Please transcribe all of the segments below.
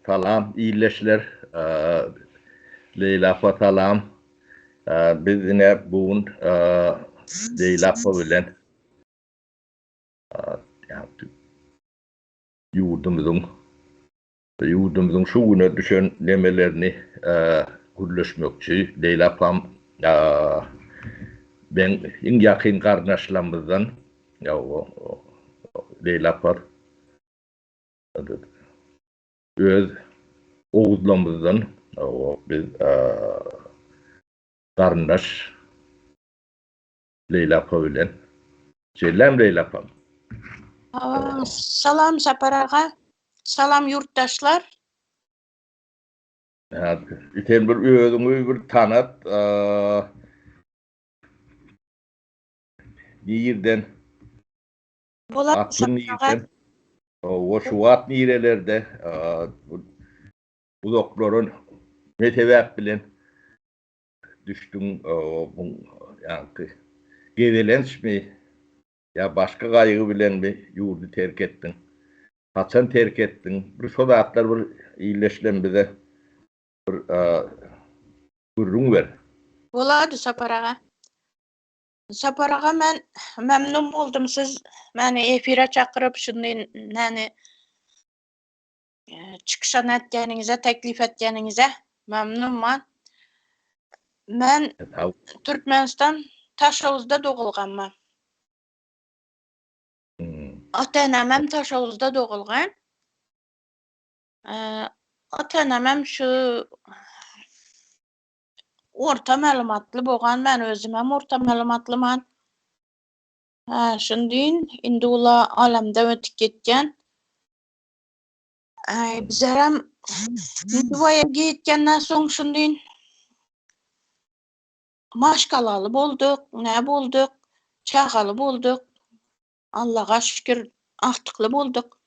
Salam, iyileşler. Leyla apa salam. Biz yine bugün Leyla apa bilen yurdumuzun şuuna düşen nemelerini gürleşmekçi. Leyla apam ben en yakın kardeşlerimizden Leyla apa öz oğuzlarımızdan biz kardeş Leyla apa bilen. Selam Leyla apam. Salam Saparağa, salam yurttaşlar. Iten bir özüňi bir tanat, nirden, Bolat aklın Saparağa. nirden, o şuat nirelerde, uzakların metebep bilen düştün, yani gevelenç mi, ya başka gaýgy bilen mi yurdu terk ettin? Kaçan terk ettin? Bir şodatlar bir iyileşlen bize bir gurrun ver. Bolady Saparağa. Saparağa men memnun boldum siz meni efire çakyryp şunday näni çıkışan etgeniňize, teklif etgeniňize memnunman. Men Türkmenistan Taşovuzda dogulganman. Ata-enam Taşovuzda dogulgan. Ata-enam şu orta malumatly bolgan, men özüm hem orta malumatlyman. Şundyn indi ula alamda ötüp ketgen. Bizerem Nuvaya gitgenden soň şundyn maşgalaly bolduk, ne bolduk, çagaly bolduk. Allaha şükür aktykly bolduk.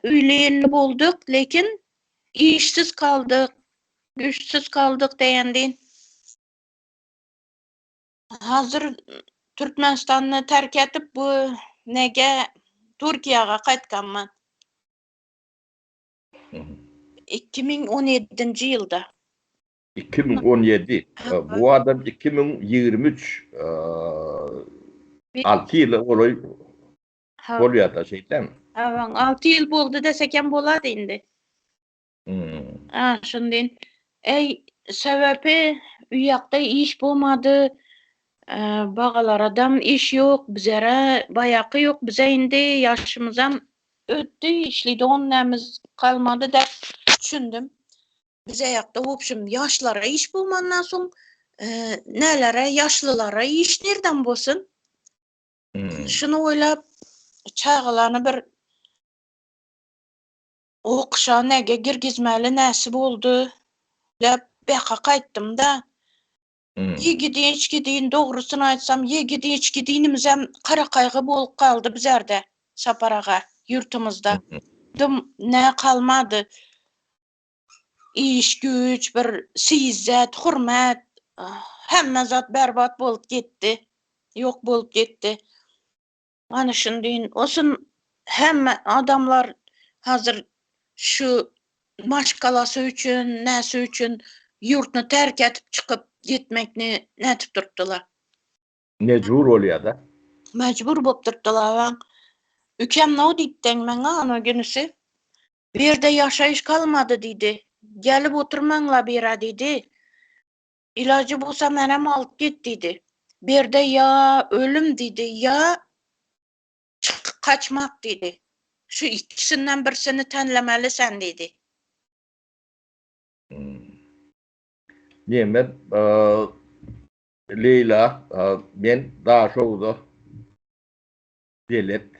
Üýlenli bolduk, lekin işsiz kaldyk, güçsiz kaldyk diýendin. Hazır Türkmenistanyny terk etip bu nege Türkiýeге gaýtganman. 2017-nji ýylda. 2017. Bu adam 2023 6 ýyl olay bolýar şeyden. 6 ýyl boldy desekem bolady indi. Şundyn. Sebebi üýakda iş bolmady. Bagalara iş ýok, bizere bayaky ýok, bize indi ýaşymyzam ötdi, işlidi, nämiz kalmady dep düşündüm. Bize ýakda hopşym ýaşlara iş bolmandan soň nälere ýaşlylara iş nerden bolsun? Şunu oýlap çağlany bir okuşa nege girgizmäli näsi boldy dep beka gaýtdym da. Ýigidi dogrusyny aýtsam, ýigidi-içgidinimizem kara kaýgy bolup kaldy bizerde Saparağa, ýurtymyzda. Nä kalmady. İş güç, bir sizzet, hurmat, hemme zat berbat bolup getdi. Ýok bolup getdi. Ana şundyn, osun hemme adamlar hazır şu maşgalasy üçin, näse üçin ýurtny terk etip çykyp gitmekni nätip durupdylar. Mecbur bolýar-da. Mecbur bolup durupdylar. Ükem näme diýdiň meňe ana günüsi? Bu ýerde ýaşaýyş kalmady diýdi. Gelip oturmaňla bera diýdi. İlacı bolsa menem alyp git diýdi. Bu ýerde ýa ölüm diýdi, ýa kaçmak diýdi. Şu ikisinden birisini tanlamelysan diýdi. Näme Leyla, men Daşowda gelip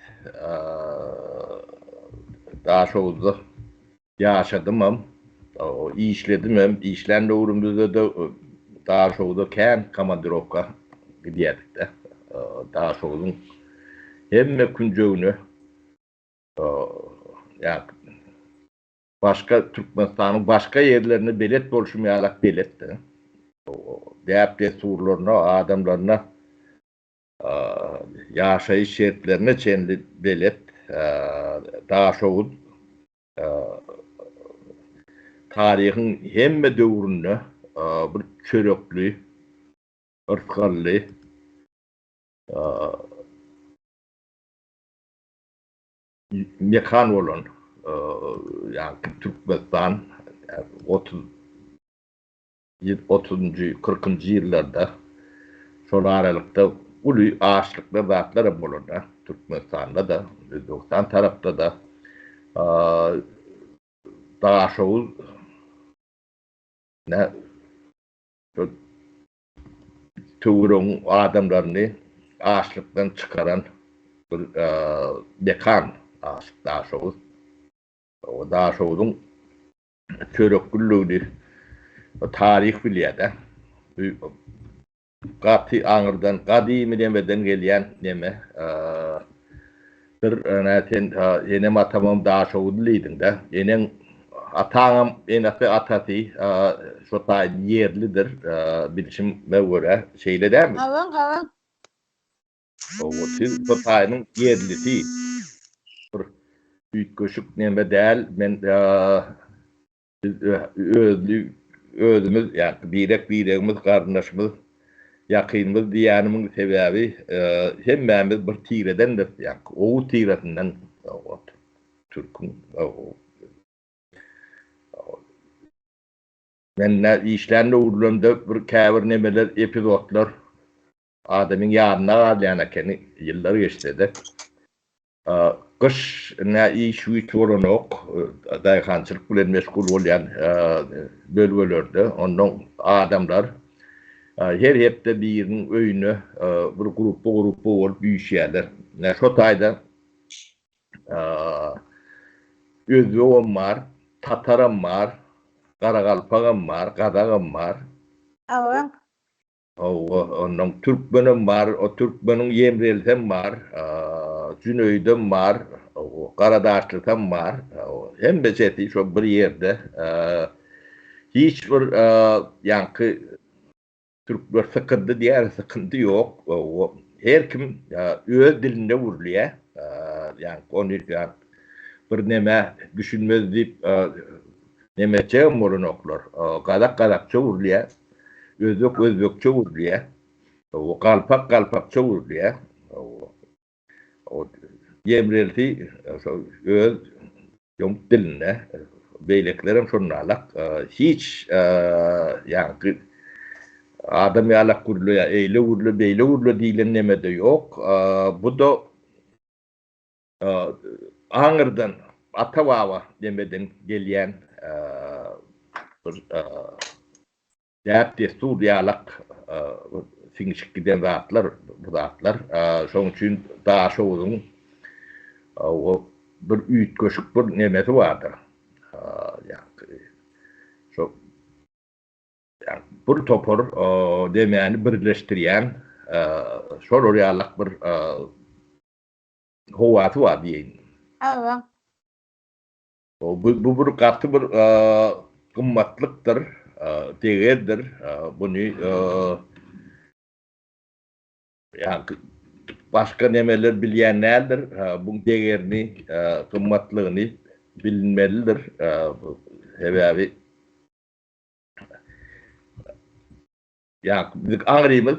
Daşowda ýaşadym, işledim, işlen öwrümde de Daşowda kän komandirovka gidýärdik de. Daşowdyň hemme günjegini başka Türkmenistanyň başka ýerlerine belet bolşumýarlak beletdi. Däp desurlaryna, adamlaryna ýaşaýyş şertlerine çenli belet Daşow tarihin hemme döwründe bir çörekli, ırtgallı, mekan olan yani Türkmenistan 30. 40. yıllarda şol aralıkta ulu ağaçlıklar zatlar bolanda Türkmenistan'da da Özbekistan tarafta da Daşoğuz ne Tuğrun adamlarını ağaçlıktan çıkaran bir mekan ağaçlık Daşoğuz. O Daşoğuz'un çörekgüllüğünü tarih biliyede Gati Ağır'dan, Kadimi demeden gelen neme bir yenem atamam Daşoğuz'luydun da yenem atağım enası atası şu ta yerlidir bilişime göre şeyle der mi? Havan. O şu ta'nın yerlisi bir büyük köşük neme değil men özümüz yani birekimiz kardeşimiz yakınımız diyanımın sebebi hemmemiz bir tiredendir yani o tiretinden Türk'ün men işlerinde uğurlandı bir käbir nemeler epizodlar adamın yanına galyanakeni yıllar geçti de kış ne iş üç olanok dayıkancılık bilen meşgul olan bölgelerde onun adamlar her hepte birinin öyünü bir grubu olup büyüşerler. Ne şu tayda Özbeğim var, Tatarım var, Karakalpak'ım var, Kadak'ım var. Havan. Onun Türkmen'im var, o Türkmen'in Yemrel'tem var, Cüneyt'im var, Karadaşlı'tem var. Hem de seti şu bir yerde hiçbir yankı Türkler sıkıntı diğer sıkıntı yok. Her kim öz dilinde vurluya yani onu yani bir neme düşünmez deyip nemece morunoklar. Kadakça vurluya. Özbekçe vurluya. O kalpakça vurluya. O Yemrelti öz yom diline beyleklerim şunlarla hiç yani adam yalak kurulu ya eyle vurlu beyle vurlu dilen nemede yok. Bu da Ağır'dan Atavava demeden gelen bir destur yalak sinişik giden zatlar bu zatlar. Şoň üçin Daşoğuz'un bir üýt köşük bir nemesi vardır. Şu yani bir topor demeni birleştirýän şol orýalak bir howaty var diýeň. Havan. Bu bir gatly bir gymmatlykdyr, değerdir. Bunu yani başka nemeler bilýänlerdir. Bu değerini, gymmatlygyny bilinmelidir. Sebebi yani biz Ağrı'mız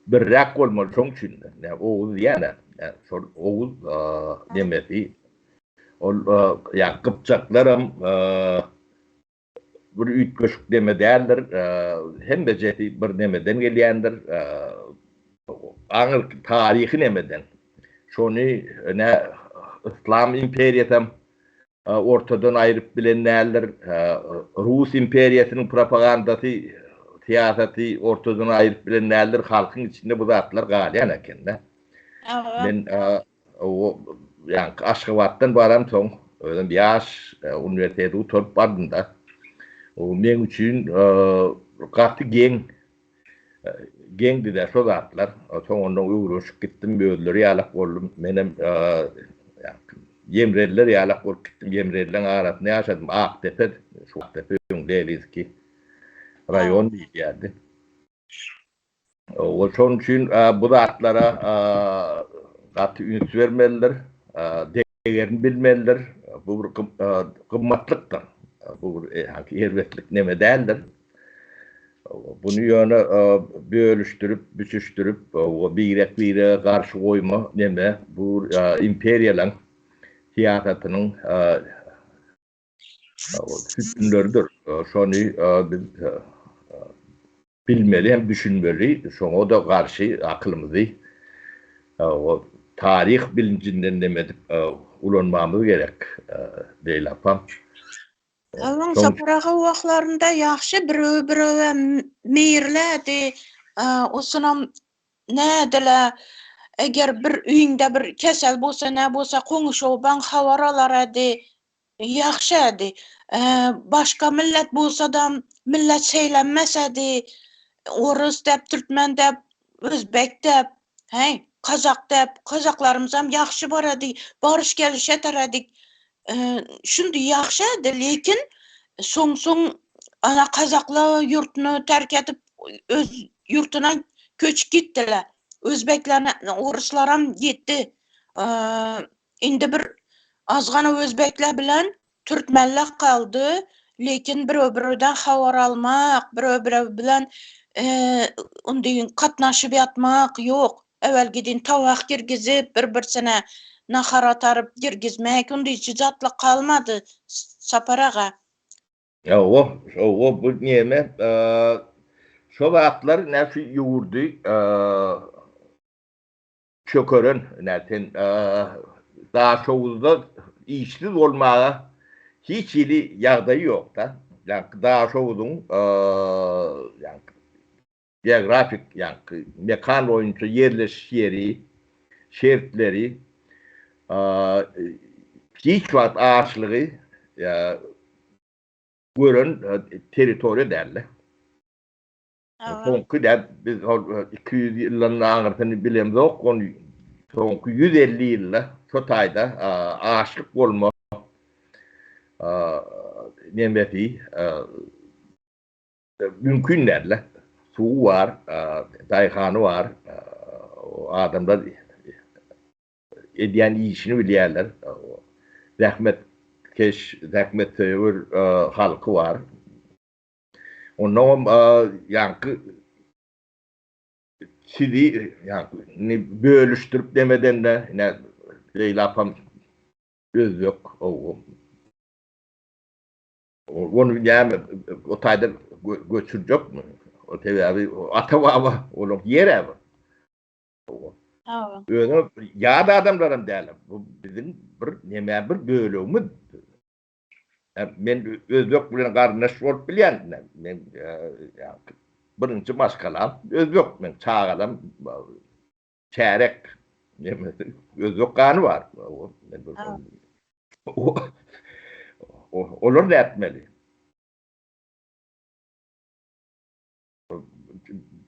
bir rak olmalı çok için. Yani Oğuz yani Oğuz demesi. Yani Kıpçaklarım bir üç köşk deme değerler. Hem de ceti bir nemeden gelyendir. Ağır tarihi nemeden. Şonu ne İslam imperiyatam ortadan ayırıp bilenlerler. Rus imperiyasının propagandası siyaseti ortadan ayırıp bilenlerler halkın içinde bu zatlar galyan ekende. Ben o yani Aşgabat'tan baram soň özüm ýaş üniversitede oturup bardım da. O men üçin gatly geňdi de şo zatlar. Soň ondan öwrüşip gittim böldüleri ýalak boldum. Menem Yemreliler ýalak bolup gittim. Yemrelilerin arasynda ýaşadym. Aktepe, şu Aktepe Deliski rayon diýildi. O şoň üçin bu zatlara gatly üns bermeliler. egerini bilmelidir. Bu bir kımmatlıktır. Bu bir ervetlik neme değildir. Bunu yöne bölüştürüp, büçüştürüp, bire karşı koyma neme bu imperialın siyasetinin hükümleridir. Şonu biz bilmeli hem düşünmeli. Şuna da karşı aklımızı o tarih bilincinden demedik ulanmamız gerek değil apam. Awan Sonuç saparaga wagtlarynda ýaxşy biröwe meýirlädi. Osunam nädile eger bir üýüňde bir kesel bolsa, nä bolsa goňuşaw habar alarady. Ýaxşy edi. Başga millet bolsa da millet seýlenmesedi. Orus dep, türkmen dep, özbek dep, hey, kazak dep, kazaklarymyzam ýaxşy barady. Barış geliş eteredik. Şundi ýaxşy edi, lekin soň ana kazaklar ýurtny terk edip öz ýurtyna köçüp gitdiler. Özbeklerine, oruslar gitti. Indi bir azgana özbekler bilen türkmenler kaldı. Lekin biröwden habar almak, biröw bilen ondaýyn katnaşyp ýatmak ýok. Äwel gidin tawak girgizip, bir-birsine nahar atarıp girgizmek, ondaý zatlyk kalmady saparaga. o bu neme şu wagtlar näşe ýurdy çökörün näten daha şowuzda işsiz bolmaga hiç ili ýagdaý ýok da. Yani daha şowuzun yani geografik yani mekan boyunca yerleşik yeri, şertleri hiç wagt ağaçlığı görün teritoriýa derler. Soňky däp biz 200 ýyllaryň aňyrsyny bilemzok, onu soňky 150 ýylda şu taýda ağaçlyk bolma nemeti mümkün derler. Suw var, daýhany var, adamlar edýän işini bilýärler. Zähmet sewer halky var. Ondan yankı sizi yani bölüştürüp demeden de ne leylapam göz yok. Onu yani o tayda götürecek mi? O tabi abi ata baba onun yere mi? Öyle ya da adamlarım değerli. Bu bizim bir bölümü. Men özbek bilen garnaş bolup bilýän. Men birinji maskalam özbek men çağalam çärek özbek gany bar. Olar da etmeli.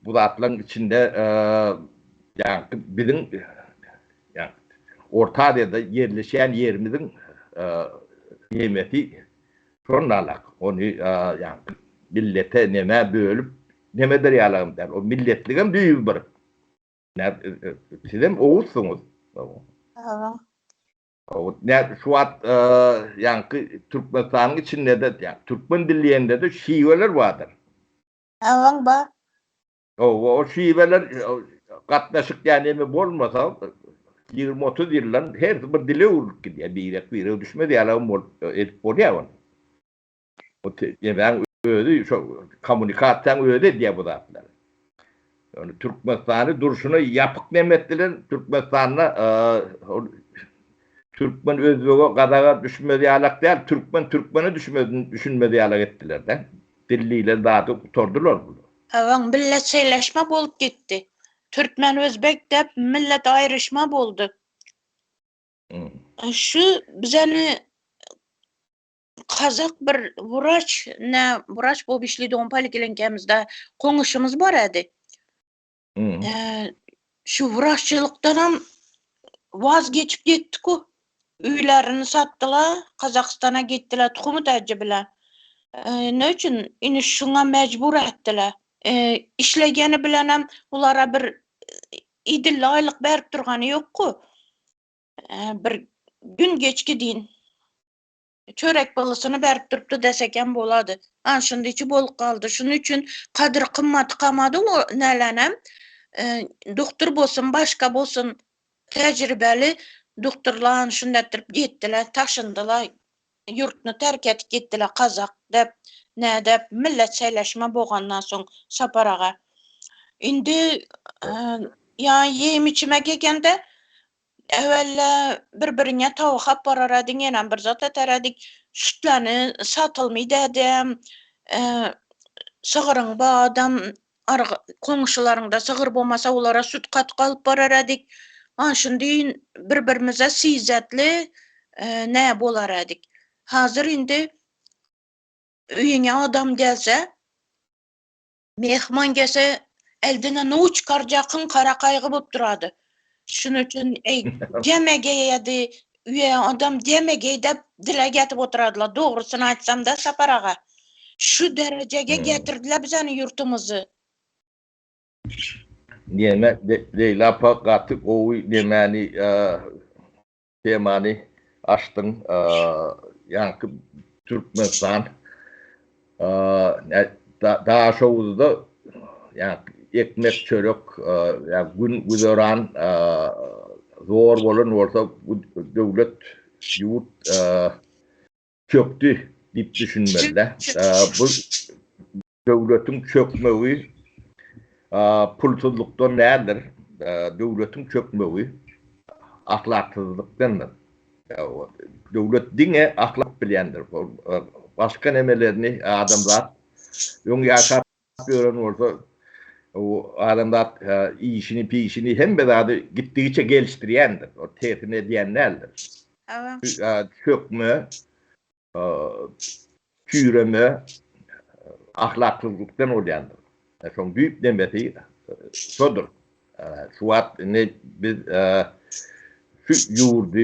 Bu zatlaryň içinde yani bizim yani Orta Asya'da yerleşen yerimizin nimeti şonalak. Onu yani millete neme bölüp neme derýalagym der. O milletligem düýüp bir. Sizem oğuzsunuz. Ne şu at yani Türkmenistan'ın içinde de yani Türkmen dillerinde de şiveler vardır. Awan ba? O şiveler katnaşık yani bolmasa 20-30 yıldan her bir dile uğruk gidiyor. Bir düşmedi yalan bolýar. O ben öyle şu kommunikasyon öyle diye bu zatlar. Yani Türkmenistan'ı duruşuna yapık nemettiler. Türkmenistan'la Türkmen özbege gadaga düşmedi yalak değil. Türkmen'i düşünmedi yalak ettiler de. Dilliyle daha da tuturdular bunu. Awan millet seýleşme bolup gitdi. Türkmen özbek dep millet aýryşma boldy. Şu bizeni kazak bir Buraç bolup işlediğim polikenkemizde koňuşumuz bar edi. Şu Buraççylykdan vazgeçip gitdik o. Üýlerini satdylar, Kazakstana gitdiler tuhumy täce bilen. Ne üçin ini şuňa mejbur etdiler. İşlegeni bilen hem ulara bir idil aýlyk berip turgany ýok-ku. Bir gün geçki deyin çörek balısını berip turupdu deseken boladı. Anşında içi bolup kaldı. Şunun için kadir kımmatı kamadı o nelenem. Doktor bolsun, başka bolsun tecrübeli doktorlar şundatırıp gittiler, taşındılar, yurtunu terk etip gittiler, Kazak dep, ne dep, millet seyleşme boğandan son Saparağa. Indi yani yiyim içime gelgende evvela birbirine tavuk apararadık, yenen bir zat eteradık, sütlerini satılmaydı dedim, sığırın ba adam komşularında sığır bolmasa olara süt kat kalıp bararadık. Anşındiyin birbirimize sizetli ne bolaradık. Hazır indi üyüne adam gelse, mehman gelse eldine ne uçkarcakın kara kaygı bulup duradı. Şunun için demegeydi, üye adam demegey de dile getip oturadılar. Doğrusunu açsam da Saparağa. Şu dereceye getirdiler bizani yurtumuzu. Niyeme Leyla Pakatık o nemani temani açtın yankı Türkmenistan daha şoğuzu da yani ekmek çörek yani gün güzeran zor bolan olsa devlet yurt çöktü dip düşünmeliler. Bu devletin çökmeyi pulsuzluktan nedir? Devletin çökmeyi ahlaksızlıktandır. Devlet dine ahlak bilendir. Başka nemelerini adamlar yung yaşap gören olsa o adamlar işini pişini hem bedava gittikçe geliştiriyendir. O tehdit diyenlerdir. Çökme, çüreme, ahlaksızlıktan olayandır. Son büyük demeti şudur. Şu at ne biz şu yurdu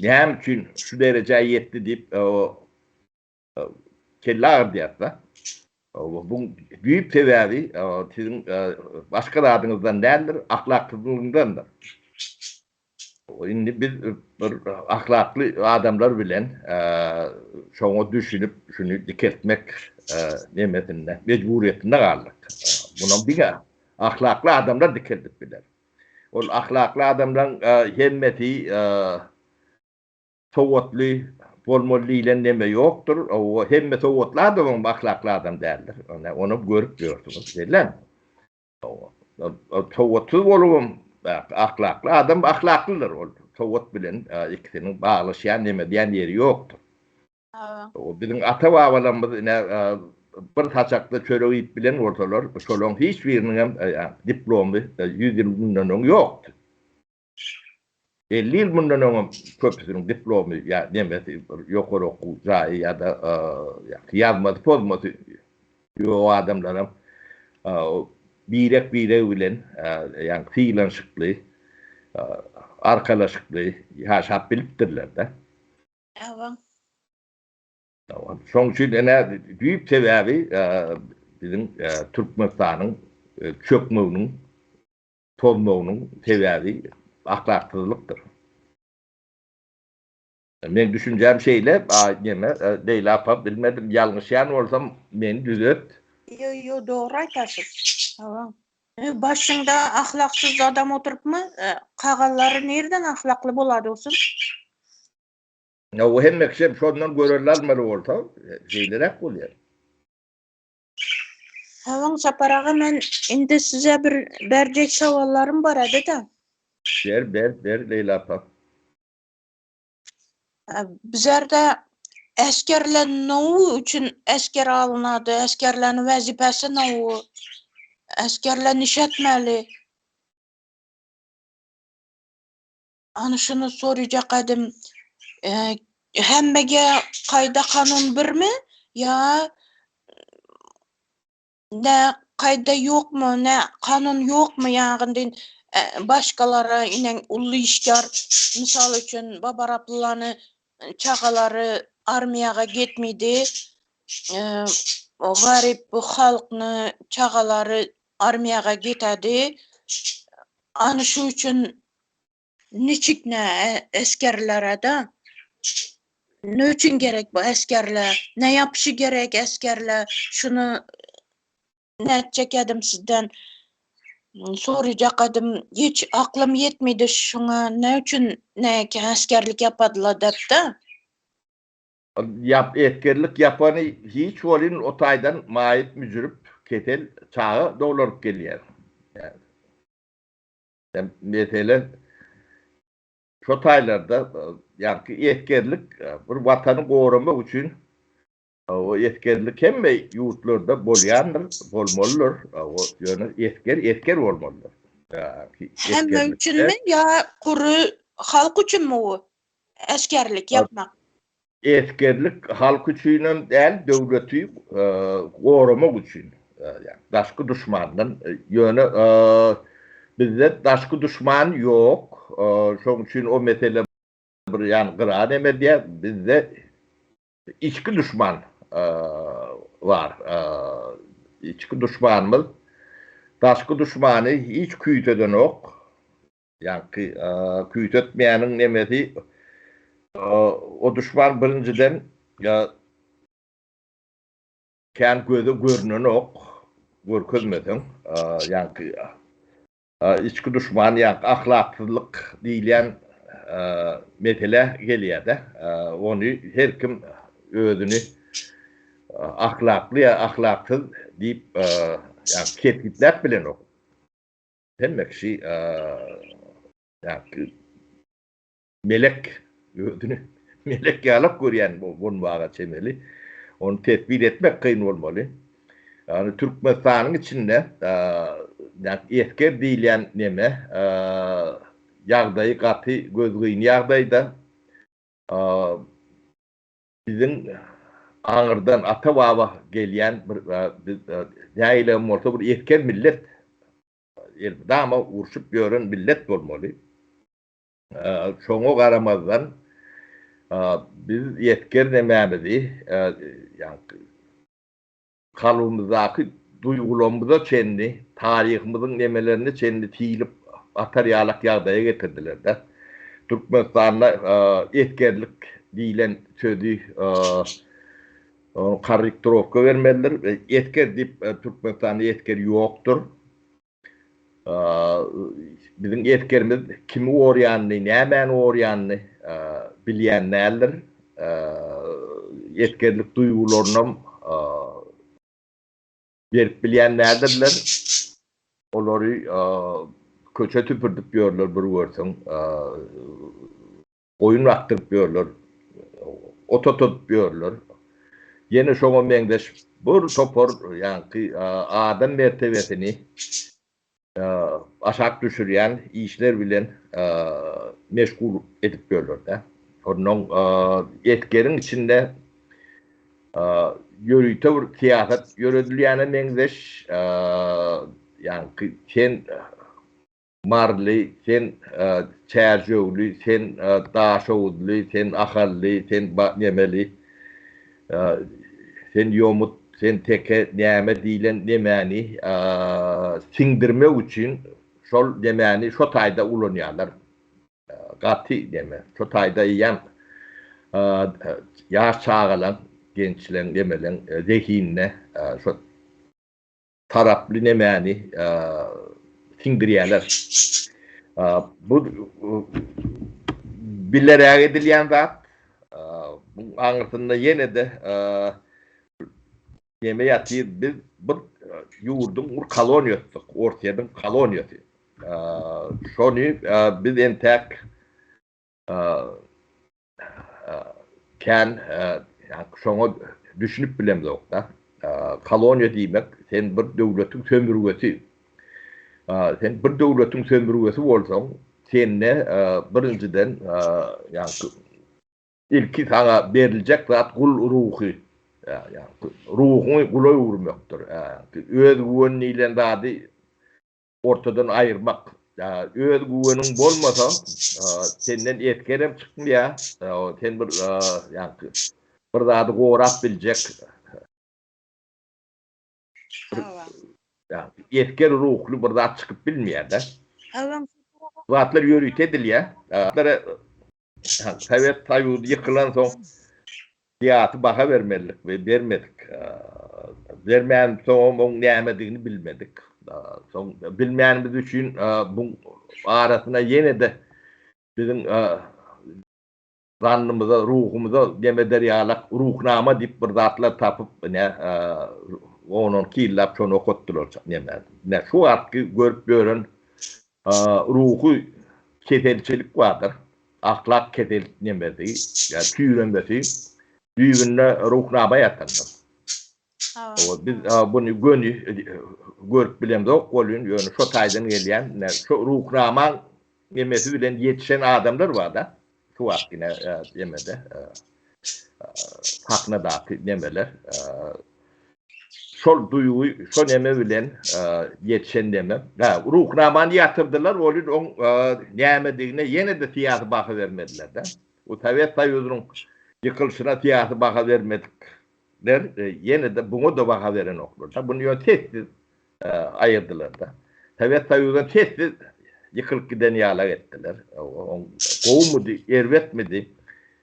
ne için şu dereceye yetti deyip kellar diyatla. Bu büyük sebebi sizin başka adınızdan değildir, ahlaksızlığındandır. Şimdi biz ahlaklı adamlar bilen şunu düşünüp şunu diketmek nimetinde, mecburiyetinde kaldık. Bunun bir ahlaklı adamlar diketip bilir. O ahlaklı adamların hemmeti soğutlu, bolmalı ile neme yoktur. O hemme soğutlu adamın ahlaklı adam değildir. Onu görüp gördünüz. Değil mi? Soğutsuz olum ahlaklı adam ahlaklıdır. Soğut bilen ikisinin bağlaşan neme diyen yeri yoktur. O bizim ata babalarımız bir taçakta çöreği bilen ortalar, çolong hiçbirinin diplomu 100 yıl bundan yoktu. 50 yıl bundan onun köpüsünün diplomu ya demesi yukarı oku ya da yazmadı, pozmadı o adamların birek bilen yani fiilanşıklı arkadaşlıklı yaşap biliptirler de. Evet. Son için büyük sebebi bizim Türkmenistan'ın çökmeğinin, tozmeğinin sebebi ahlaksızlıktır. Ben düşüneceğim şeyle değil yapıp bilmedim yanlış yani olsam beni düzelt. Yo doğru aytasın. Tamam. Başında ahlaksız adam oturup mu? Kağalları nereden ahlaklı boladı olsun? O hem ekşem şundan görürler mi olsa şeyler oluyor. Tamam Saparağa ben indi size bir bercek savallarım var adı da. Ver Leyla Pap. Bizlerde askerler ne için asker alınadı? Askerlerin vazifesi ne? Askerler nişetmeli. Hani şunu soracak edim. Hemmege kayda kanun bir mi? Ya ne kayda yok mu? Ne kanun yok mu? Yani başkalara inen ulu işgar misal için babaraplılarını çağaları armiyaga gitmedi. O garip bu halkını çağaları armiyaga gitadi. Anı şu için niçikne eskerlere de ne için gerek bu eskerler? Ne yapışı gerek eskerler? Şunu ne edecek edim sizden soracak edim. Hiç aklım yetmedi şuna ne için ne ki eskerlik yapadılar dep de. Etkerlik yapanı hiç olin o taydan maip mücürüp ketel çağı dolarıp geliyor. Yani mesela şu taylarda yani etkerlik bir vatanı korumak için o etkerlik hem de yurtlarda bolmalıdır. O yönü etker olmalıdır. Hem için mi ya kuru halk için mi o eskerlik yapmak? Etkerlik halk için değil, devleti korumak için. Yani başka düşmandan yönü bizde başka düşman yok. Şoň için o mesele bir yani gıran eme diye bizde içki düşman var. İçki düşmanımız başka düşmanı hiç küyteden yok. Yani küytetmeyenin nemesi o düşman birinciden ya kendi gözü görünen ok görkezmeden yani içki düşman yani ahlaksızlık diyen metele geliyor da onu her kim özünü ahlaklı ya ahlaksız deyip yani ketkitler bilen o. Demek şey yani melek özünü melek yalıp görüyen bunun bağa çemeli. Onu tedbir etmek kıyın olmalı. Yani Türkmenistan'ın içinde yani esker diyen neme yağdayı katı gözgüyün yağdayda bizim Ağırdan ata baba gelen bir yaylım orta bir esker millet dama urşup gören millet bolmaly. Şoňa garamazdan biz esker dememizi yani kalbymyzdaky duygularymyza çenli, taryhymyzyň nemelerini çenli tiýilip atar ýalak ýagdaýa getirdiler de. Türkmenistan'da etkerlik diýilen sözü karikturovka vermeliler. Etker deyip Türkmenistan'da etker yoktur. Bizim etkerimiz kimi oryanlı, nämen oryanlı bilýän näler. Etkerlik duygularına berip bilýän nädirler. Olary köçe tüpürdüp ýörler bir görseň. Oyun aktyryp ýörler. Ototup ýörler. Yine şoňa meňdeş bir topor yani adam mertebesini aşak düşürýän işler bilen meşgul edip görler de. Onuň etkerin içinde ýörüýte bir tiýasat ýöredilýäne meňdeş yani sen marly, sen çärjewli, sen daşowly, sen ahally, sen nemeli sen yomut, sen teke näme diýilen nemeni siňdirmek üçin şol nemeni şo taýda ulanýarlar. Gaty neme, şo taýda ýan ýaş çağalan gençleň nemelen zehinne şo taraply nemeni siňdirýärler. Bu bilerek edilýän zat bu aňyrtynda ýene de neme ýatyr biz bir ýurdun bir koloniýasy, ortaýadan koloniýasy. Şonu biz entek kan yani şoňa düşünüp bilemdik da. Koloniýa diýmek sen bir döwletiň sömürgesi. Sen bir döwletiň sömürgesi bolsaň, senne birinciden yani ilki sana beriljek zat kul ruhy. Yani ruhuny kula urmakdyr. Öz güwenliğinden dady ortadan ayırmak. Öz güwening bolmasa senden etkerem çykmaya. Sen bir yani bir zady gorap biljek. Yani etker ruhlu bir zat çykyp bilmeýär de. Zatlar yürüyüt edilýär. Atlara Sovet Tayyip yıkılan son diyatı baka vermedik ve vermedik. Vermeyen son onun nämedigini bilmedik. Son bilmeyenimiz üçün bu arasına yine de bizim zannımıza, ruhumuza deme derýalak ruhnama dip bir zatlar tapıp onun killap şonu okutdular. Ne şu artky görüp görün ruhu ketelçilik vardır. Ahlak ketel nemedi. Yani tüyrenmesi düğünle ruhnama yatanlar. Biz bunu görüp bilemiz o kolun yönü şu taydan gelen şu ruhnama nemesi bilen yetişen adamlar var da şu vaktine yemede hakna da nemeler şol duyuyu şol neme bilen yetişen neme ruhnamanı yatırdılar olun on nemediğine yine de tiyatı baka vermediler de o Sovet Tayyip'in yıkılışına tiyatı baka vermedik der yine de bunu da baka veren oklar bunu yöntetti ayırdılar da Sovet Tayyip'in tehdit yıkılıp giden yağlar ettiler. Kovmudi, ervetmedi,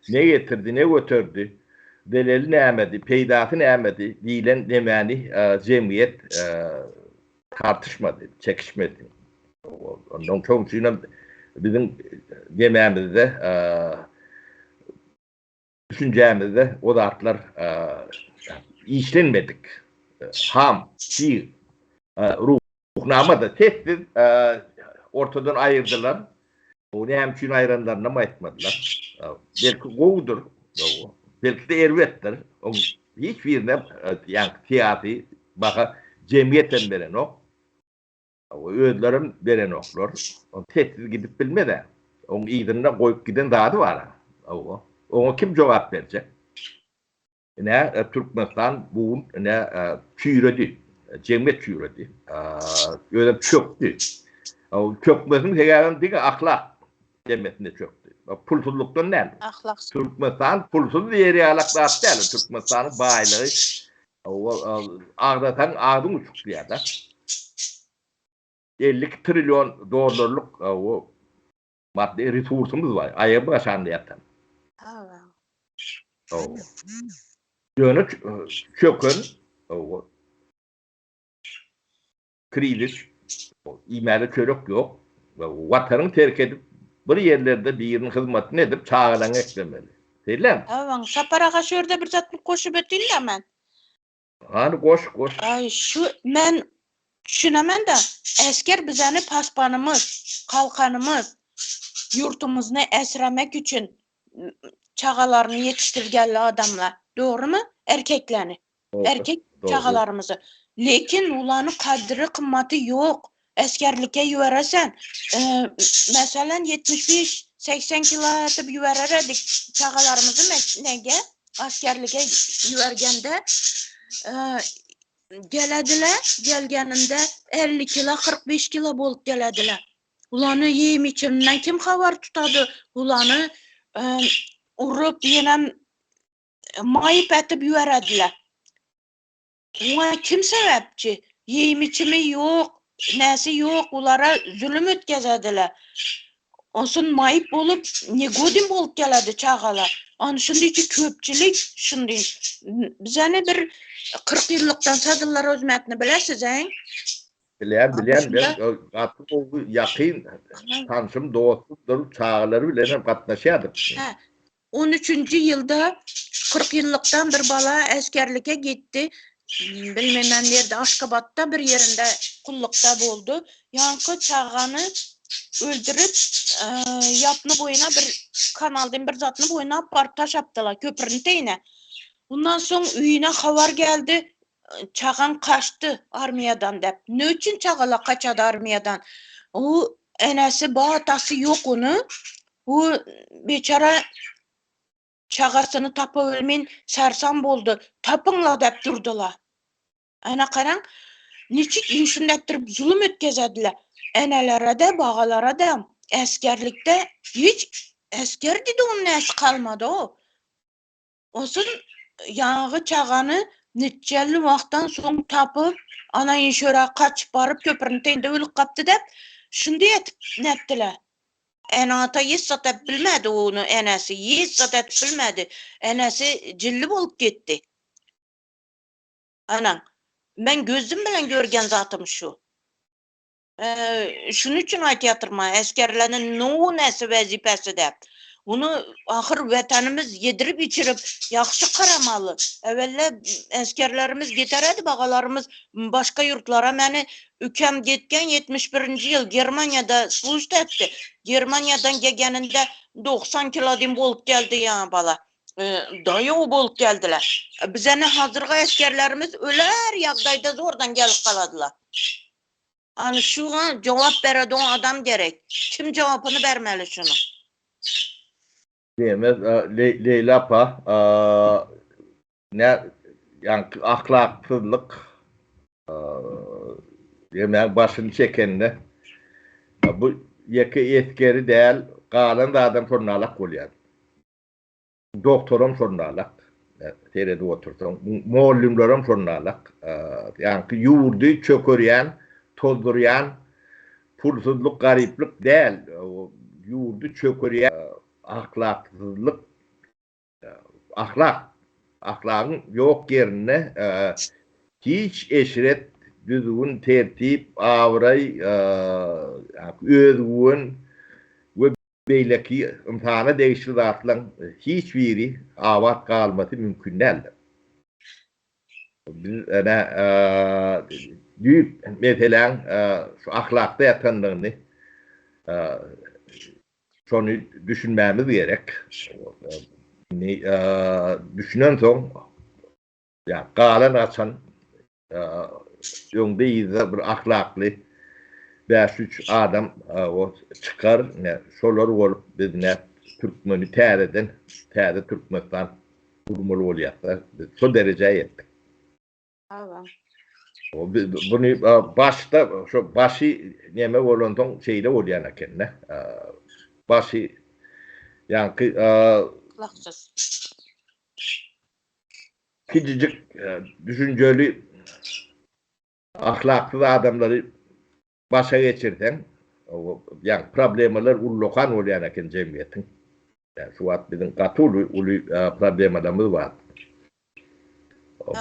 ne getirdi, ne götürdü, deleli nämedi, peydası nämedi, diýilen demeni cemiyet tartışmadı, çekişmedi. Ondan çoğunçuyla bizim dememizde, düşüncemizde o da artlar işlenmedik. Ham, şiir, ruhnama da tehdit ortadan ayırdılar. O ne hem çünkü ayıranlarına mı etmediler. Belki kovdur. Belki de ervettir. Hiçbirine yani tiyatri baka cemiyetten veren o. Ödlerim veren oklar. Tehdit gidip bilmeden. Onun iyiliğine koyup giden daha da var. Ona kim cevap verecek? Ne Türkmenistan bu ne çüredi. Cemiyet çüredi. Öyle çöktü. Çökmesin hegerin dige ahlak demesinde çöktü. Pulsuzluktan ne? Türkmenistan pulsuz diğeri alaklar değil. Türkmenistan'ın baylığı ağdatan ağdın uçuk bir yerde. 50 trilyon dolarlık o maddi resursumuz var. Ayı başandı yatan. Yönü çökün kriz İmeli körük yok. Vatanını terk edip bir yerlerde birinin hizmetini edip çağılan eklemeli. Değil mi? Evet, saparağa şöyle bir zat koşup öteyim de ben. Hani koş. Ay men düşünemen de esker bizani paspanımız, kalkanımız, yurtumuzni esramek için çağalarını yetiştirgenli adamlar. Doğru mu? Erkeklerini. Erkek çağalarımızı. Lekin ulanın kadri kımmati yok. Eskerlike yüveresen. Mesela 75-80 kilo atıp yüveredik çağalarımızı mesnege. Askerlike yüvergende gelgeninde 50 kilo 45 kilo bolup gelediler. Ulanı yiyim içimden kim haber tutadı? Ulanı urup yenem mayıp etip yüverediler. Ona kim sebepçi? Yiyim içimi yok, nesi yok, onlara zulüm ötkazediler. Onsun mayıp olup, ne godin bolup geledi çağalar. Onu şimdi içi köpçilik, şimdi bize ne bir 40 yıllıktan sadırlar özmetini bilesiz, he? Bilen, ben katı oldu, yakın, tanışım, doğusuzdur, çağaları bile katlaşadık. 13. yılda 40 yıllıktan bir bala askerlike gitti. Bilmem nerede, Aşkabat'ta bir yerinde kullukta buldu. Yankı çağanı öldürüp yapını boyuna bir kanaldan bir zatını boyuna partaş yaptılar köprünün teyine. Bundan sonra üyüne haber geldi. Çağan kaçtı armiyadan dep. Ne için çağala kaçadı armiyadan? O enesi bağatası yok onu. O beçara çağasını tapı ölmeyin sersam boldu. Tapınla dep durdular. Ana karan niçik inşundettirip zulüm ötkezediler. Enelere de bağalara da askerlikte hiç asker dedi onun nesi kalmadı o. Olsun yağı çağanı neçeli vaktan son tapıp ana inşöre kaçıp barıp köprünün teyinde ölük kaptı dep şimdi etip nettiler. enata yissat ep bilmedi onu enesi. Yissat et bilmedi. Enesi cilli bolup gitti. Anan. Ben gözüm bilen görgen zatım şu. Şunun için aytıyatırma. Eskerlerin no nesi vazifesi de. Onu ahir vatanımız yedirip içirip yaxşı karamalı. Evvelle eskerlerimiz getiredi, bağalarımız başka yurtlara. Məni ükəm getken 71. yıl Germanya'da slujt etti. Germanya'dan gelgeninde 90 kilodin bolup geldi ya bala. Dayı o bolup geldiler. Bize ne hazırga eskerlerimiz öler yağdayda zordan gelip kaladılar. Hani şu an cevap beredi o adam gerek. Kim cevabını vermeli şunu? Diyemez. Leyla apa ne yani ahlaksızlık yemeğin başını çekenine bu yeki etkeri değil kalan da adam sorunalak oluyor. Doktorum sorunalak. Terede otursam. Muallimlerim sorunalak. Yani yurdu çöküryen, tozduruyan, pulsuzluk, gariplik değil. Yurdu çöküryen ahlaksızlık, ahlakın yok yerine hiç eşret, düzgün, tertip, avray, özgün ve beyleki imtihanı değişti zatlan hiçbiri avat kalması mümkün değil. Biz büyük mesela şu ahlakta yatanlarını şunu düşünmemiz gerek. Düşünen son ya kalan açan yönde bir ahlaklı 5-3 adam o çıkar ne solar olup bizne Türkmeni tereden Türkmenistan kurmalı oluyor. Şu dereceye yettik. Evet. Bunu başta şu başı neme olan şeyle oluyor akenne. Başı yani Laksız. küçücük düşünceli ahlaksız adamları başa geçirden yani problemler ullokan oluyor aken cemiyetin. Yani şu an bizim katulu problemlerimiz var.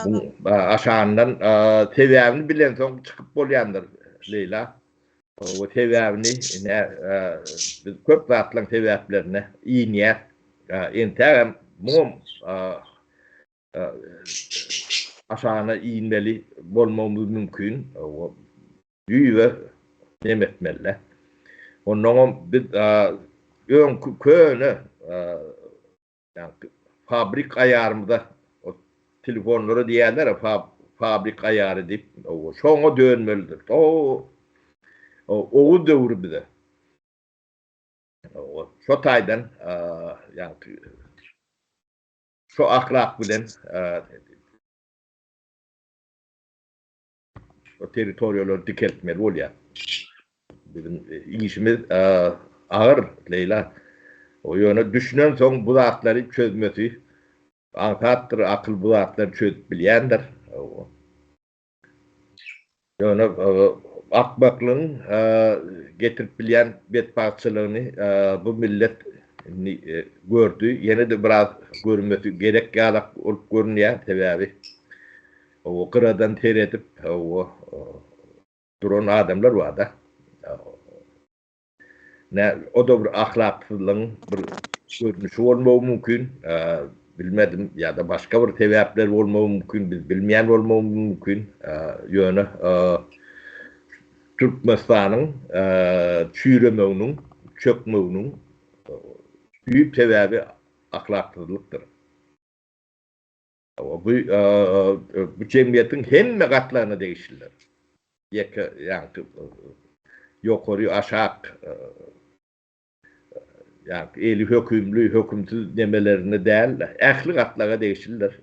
Bu aşağından tevavini bilen son çıkıp bolyandır Leyla. O tevavini biz köp zatlan tevavlerine iyi niyet interim mum aşağına inmeli bolmamız mümkün. O büyüve demetmeli. Onun bir ön köyüne yani fabrik ayarımda o telefonları diyenler fabrik ayarı deyip o şoňa dönmelidir. O döwrü bize. O şu taydan yani şu ahlak bilen o territoriyaları dikeltmeli bolýar. Bizim işimiz ağır Leyla. O yöne düşünen son bu zatları çözmesi ankattır, akıl bu zatları çözüp bilýändir. Yöne akbaklığın getirip bilýän betbaççylygyny bu millet gördü. Yine de biraz görmesi gerek galak olup görünýär sebäbi. O kıradan teretip o duran adamlar var da. Ne o da bir ahlaksızlığın bir görünüşü olmağı mümkün. Bilmedim ya da başka bir sebepler olmağı mümkün. Biz bilmeyen olmağı mümkün. Yönü Türkmenistan'ın çürümeğinin, çökmeğinin büyük sebebi ahlaksızlıktır. Bu cemiyetin hemme katlarına değişirler. Yani yukarı aşağı yani eli hükümlü, hükümsüz demelerine değil, ehli katlara değişirler.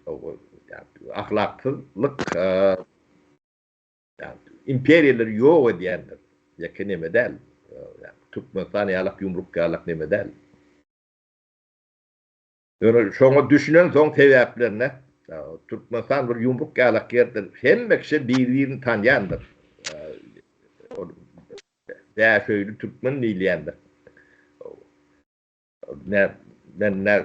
Yani ahlaksızlık yani imperiyalar yok diyenler. Yakın neme değil. Yani Türkmenistan yalak yumruk yalak neme değil. Yani şunu düşünen son sebeplerine Türkmenistan bir yumruk yalak yerdir. Hem bekşe birbirini tanıyandır. Veya şöyle Türkmen neyleyendir. ne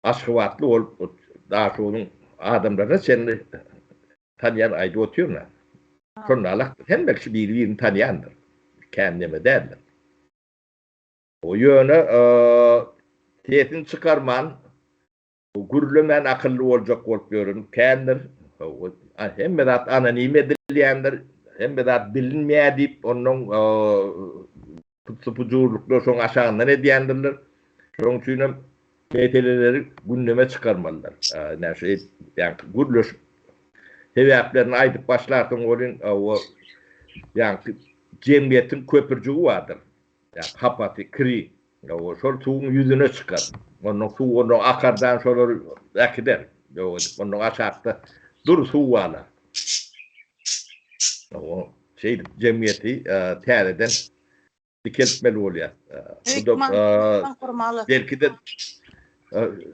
aşkıvatlı olup daha şoğunun adamlarına seni tanıyan ayda otuyorlar. Sonra hem belki birbirini tanıyandır. Kendime derler. O yöne tetin çıkarman gürlümen akıllı olacak olup görün. Kendir hem medat anonim edilyendir hem medat bilinmeyedip onun sıpıcurlukla son aşağından ediyendirler. Son çünkü meteleleri gündeme çıkarmalılar. Yani gürlüş sebeplerini aydıp başlarken o yani cemiyetin köpürcüğü vardır. Yani hapati, kri. O şol tuğun yüzüne çıkar. Onun tuğu onun akardan şolar akider. Onun aşağıda dur tuğu var. O cemiyeti tereden dikeltmeli oluyor. Bu da belki de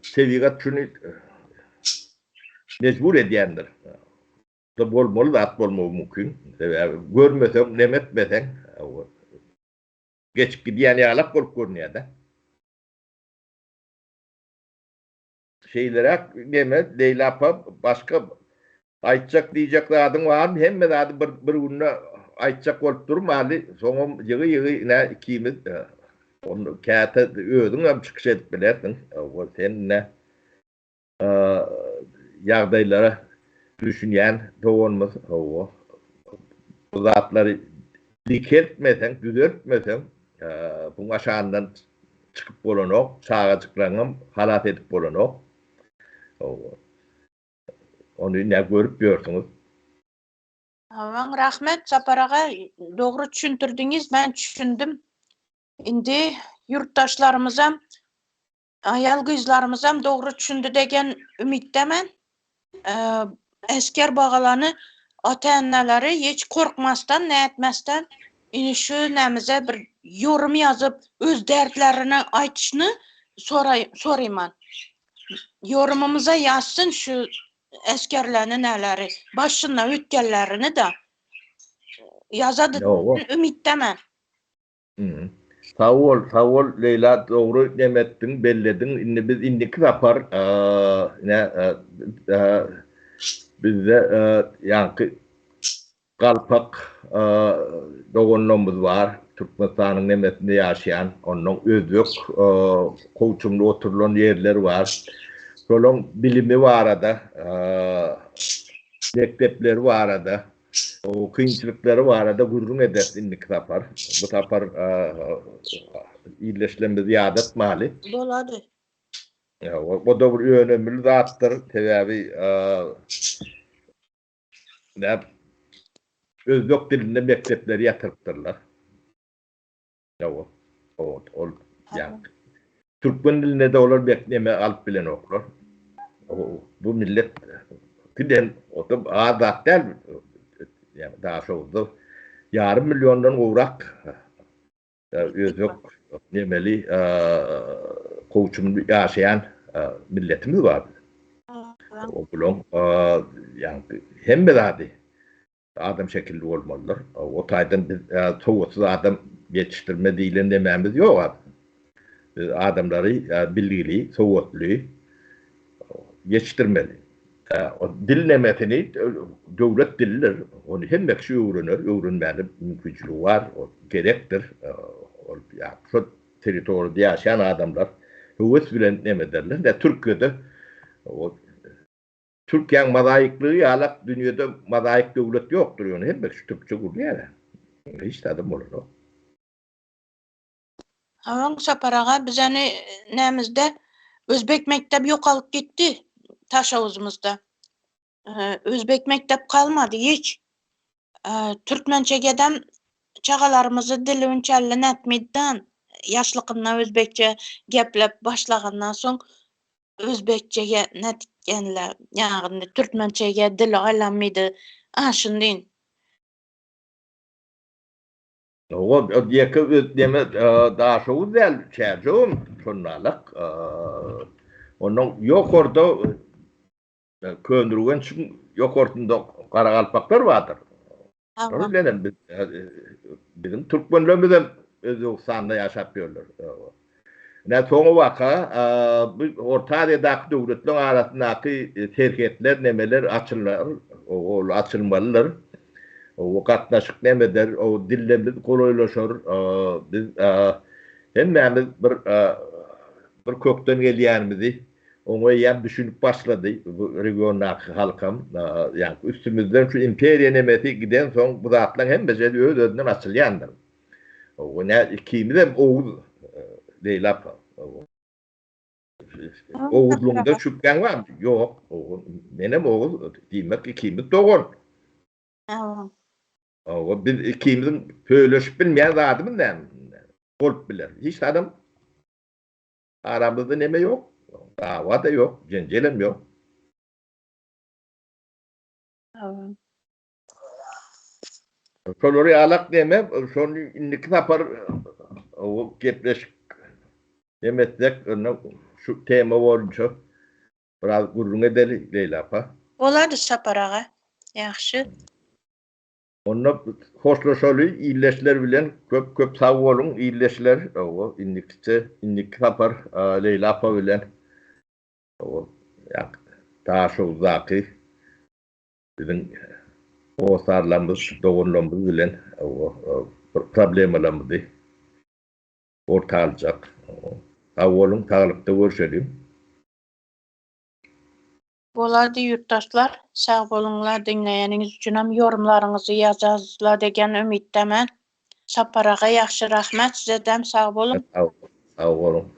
sevigat şunu mecbur ediyendir. Da bolmalı da at bolmalı mümkün. Görmesem, nemetmesen geçip gidiyen yağlak bolup görünüyor da. Şeylere neme, Leyla apa başka aytacak diyecekler adın var mı? Hem de adı bir gününe aytacak olup durmalı. Sonra yığı ne ikimiz onu kağıta ödün ama çıkış edip bilersin. O senin ne yağdaylara düşünen doğulmaz. O zatları dikeltmesen, düzeltmesen bunun aşağından çıkıp bolan ok, sağa çıklanım, halat edip bolan ok. Onu ne görüp görüyorsunuz? Tamam, rahmet Saparaga doğru düşündürdünüz, ben düşündüm. Indi yurttaşlarımıza, ayal kızlarımıza doğru düşündü degen ümittemen. Esker bağalanı ata-enaları hiç korkmasdan, ne etmezden şu nemize bir yorum yazıp öz dertlerini aytışını sorayım. Yorumumuza yazsın şu eskerlerin neleri, başına ütkellerini de yazadı ümittemen. Sağ ol Leyla, doğru demettin, belledin. Şimdi biz indik rapar bizde yankı Kalpak doğunluğumuz var. Türkmenistan'ın nemesinde yaşayan, onun özlük koçumlu oturulan yerleri var. Solon bilimi var arada, mektepleri var arada, o kıyınçılıkları var arada gururun eder indik tapar. Bu tapar iyileşlememiz yadet mali. Doladı. O da bir önemli zattır. Tabii Özbek dilinde mektepleri yatırıptırlar. Yani Türkmen dilinde de olur bekleme alıp bilen okur. Bu millet giden o da adat değil mi? Yani daha sonra yarım milyondan uğrak Özbek nemeli koçumlu yaşayan milletimiz var. O bulun yani hem beladi adam şekilli olmalıdır. O taydan biz soğutsuz adam yetiştirme değilim dememiz yok abi. Biz adamları bilgili, soğutlu yetiştirmeli. O dil nemetini devlet dilidir. Onu hem bekşi öğrenmeli mümkünçülüğü var. O gerektir. Yani şu teritoride yaşayan adamlar hüvvet bilen nemederler. De Türkiye'de o Türkiye'nin madaiklığı yalak dünyada madaik devlet yoktur. Yani hem bekşi Türkçe kuruluyor. Hiç tadım olur o. Havan Saparaga biz hani nemizde Özbek mektebi yok alıp gitti Taşavuzumuzda. Özbek mektep kalmadı hiç. Türkmençegeden çağalarımızı dili önçellen etmeden yaşlıkına Özbekçe geplep başlagandan soň Özbekçege netkenler yani Türkmençege dili alamıydı. Şundayn. O diyeke deme daha şu güzel çerçum şunlalık. Onun yok orada köndürgen için yok ortada Karakalpaklar vardır. Tamam. Öyle bizim Türkmenlerimizden Özbekistan'da yaşap ýörler. Ne soňu waka bu Orta Asya'daky döwletler arasyndaky terketler nemeler açylar, o açylmalylar. O gatnaşyk nemeder, o dillemiz golaýlaşar. Biz hemmemiz bir kökden gelýänimizi oňa ýa düşünüp başlady bu regiondaky halkam. Yani üstümizden şu imperiýa nemesi giden soň bu zatlar hemmesi öz-özünden açylýandyr. O ne ikimiz hem oğuz Leylap. Oğuzluğunda şüphen var mı? Yok. Benim oğuz demek ikimiz doğun. Biz ikimizin pöyleşip bilmeyen zadımın da olup bilir. Hiç adam aramızda neme yok. Dava da yok. Cencelem yok. Şolary alak deme, şonu indiki tapar o gepleşik demesek şu tema boýunça biraz gurrun edeli Leyla apa. Bolady Sapar aga. Ýaxşy. Onda hoşlaşaly illeşler bilen köp sag bolun illeşler o indiki tapar Leyla apa bilen o ýa taşy uzaky bizim o sarlamız doğunlamız bilen o problemlerimizi ortalyjak. Awolun taglykda görşelim. Bolady ýurtdaşlar, sag bolunglar, dinleýäniňiz üçin hem ýorumlaryňyzy ýazasızlar degen ümitdemen. Sapar aga ýaxşy rahmat, sizem sag bolun. Awolun.